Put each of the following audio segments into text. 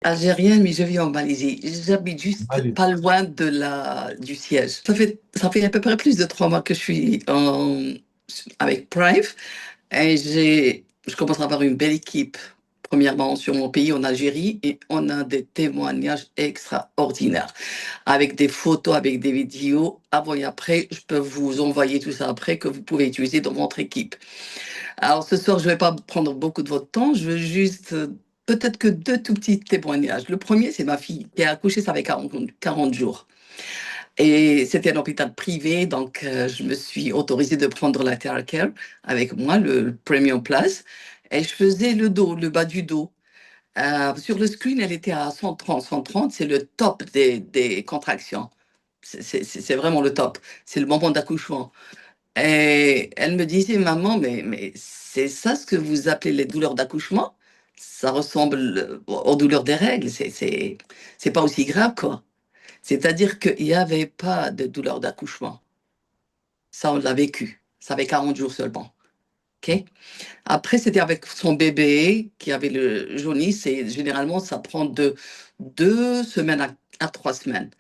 Algérienne, mais je vis en Malaisie. J'habite juste Allez. pas loin du siège. Ça fait à peu près plus de 3 mois que je suis avec Prive et je commence à avoir une belle équipe. Premièrement, sur mon pays, en Algérie, et on a des témoignages extraordinaires avec des photos, avec des vidéos avant et après. Je peux vous envoyer tout ça après que vous pouvez utiliser dans votre équipe. Alors ce soir, je ne vais pas prendre beaucoup de votre temps. Je veux juste peut-être que deux tout petits témoignages. Le premier, c'est ma fille qui a accouché, ça fait 40 jours. Et c'était un hôpital privé, donc je me suis autorisée de prendre la Terra Care avec moi, le Premium Plus. Et je faisais le dos, le bas du dos. Sur le screen, elle était à 130. 130, c'est le top des contractions. C'est vraiment le top. C'est le moment d'accouchement. Et elle me disait, maman, mais c'est ça ce que vous appelez les douleurs d'accouchement? Ça ressemble aux douleurs des règles. C'est pas aussi grave, quoi. C'est-à-dire qu'il n'y avait pas de douleur d'accouchement. Ça, on l'a vécu. Ça fait 40 jours seulement. OK? Après, c'était avec son bébé qui avait le jaunisse et généralement, ça prend de 2 semaines à 3 semaines.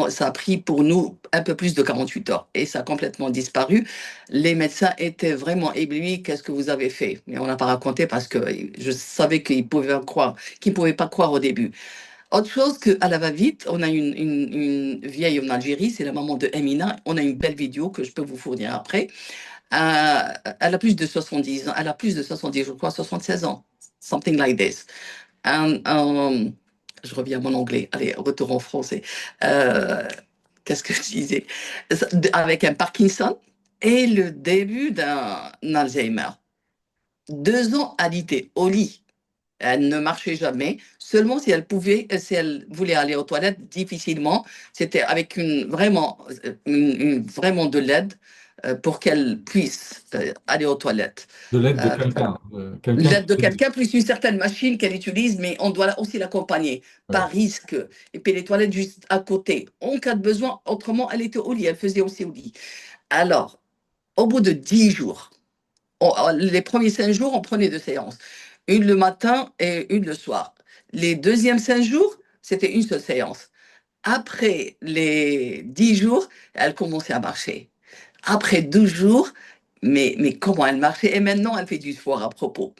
Ça a pris pour nous un peu plus de 48 heures et ça a complètement disparu. Les médecins étaient vraiment éblouis. Qu'est-ce que vous avez fait? Mais on n'a pas raconté parce que je savais qu'ils ne pouvaient pas croire au début. Autre chose qu'à la va-vite, on a une vieille en Algérie, c'est la maman de Emina. On a une belle vidéo que je peux vous fournir après. Elle a plus de 70 ans, elle a plus de 70, je crois 76 ans, something like this. Un- un- je reviens à mon anglais, allez, retour en français. Euh, Qu'est-ce que je disais? Avec un Parkinson et le début d'un Alzheimer. 2 ans, elle était au lit. Elle ne marchait jamais. Seulement si elle voulait aller aux toilettes, difficilement. C'était avec vraiment de l'aide pour qu'elle puisse aller aux toilettes. De l'aide de Euh, quelqu'un. Quelqu'un L'aide qui de t'aide. quelqu'un plus une certaine machine qu'elle utilise, mais on doit aussi l'accompagner Ouais. par risque. Et puis les toilettes juste à côté. En cas de besoin, autrement, elle était au lit. Elle faisait aussi au lit. Alors, au bout de 10 jours, les premiers 5 jours, on prenait 2 séances. Une le matin et une le soir. Les deuxièmes 5 jours, c'était une seule séance. Après les 10 jours, elle commençait à marcher. Après 12 jours, mais comment elle marchait? Et maintenant, elle fait du sport à propos.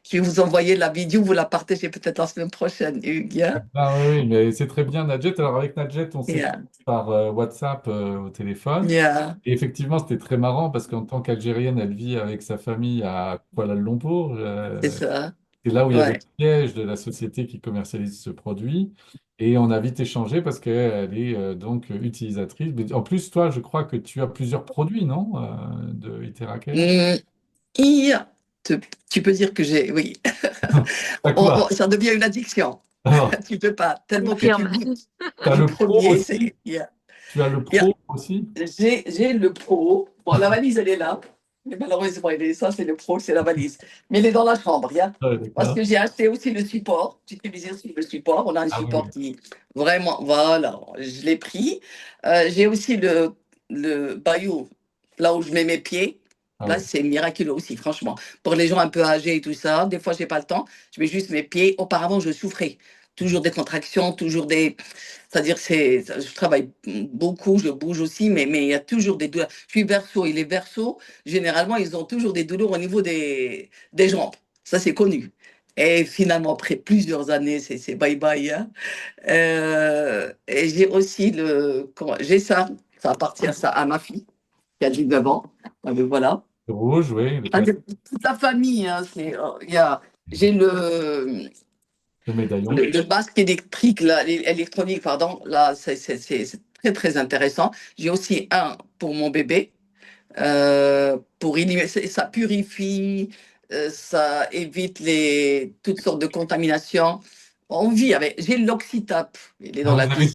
Je vais vous envoyer la vidéo, vous la partagez peut-être la semaine prochaine, Hugues. Hein. Ah oui, oui, mais c'est très bien, Nadjet. Alors avec Nadjet, on s'est Yeah, parlé par WhatsApp au téléphone. yeah, Et effectivement, c'était très marrant parce qu'en tant qu'Algérienne, elle vit avec sa famille à Kuala Lumpur. c'est ça. C'est là où il y avait Ouais. le siège de la société qui commercialise ce produit. Et on a vite échangé parce qu'elle est donc utilisatrice. Mais en plus, toi, je crois que tu as plusieurs produits, non, de Iteracare? Hum, et te- tu peux dire que j'ai, oui, À quoi? Ça devient une addiction. Alors, Tu peux pas, tellement que tu Confirme. goûtes tu as du le pro premier. aussi? Tu as le Yeah. pro aussi? J'ai le pro. Bon, la valise, elle est là. Mais malheureusement, ça, c'est le pro, c'est la valise. Mais elle est dans la chambre, yeah. Ouais, Parce d'accord. que j'ai acheté aussi le support. Tu peux dire aussi le support. On a un Ah oui, support oui. qui, vraiment, voilà, je l'ai pris. J'ai aussi le Bayou, là où je mets mes pieds. Ah Là, oui. c'est miraculeux aussi, franchement. Pour les gens un peu âgés et tout ça, des fois, j'ai pas le temps. Je mets juste mes pieds. Auparavant, je souffrais. Toujours des contractions, toujours des. C'est-à-dire, je travaille beaucoup, je bouge aussi, mais il y a toujours des douleurs. Je suis verso et les versos, généralement, ils ont toujours des douleurs au niveau des jambes. Ça, c'est connu. Et finalement, après plusieurs années, c'est bye-bye. Hein. Et j'ai aussi j'ai ça appartient à ma fille, qui a 19 ans. Ah, mais voilà. Le rouge, oui, le Ah, classique, toute la famille, hein, j'ai le médaillon. le masque électrique, là, électronique, pardon, là, c'est très, très intéressant. J'ai aussi un pour mon bébé, pour éliminer, ça purifie, ça évite toutes sortes de contaminations. On vit avec, j'ai l'oxytape, il est Ah, dans vous la avez cuisine.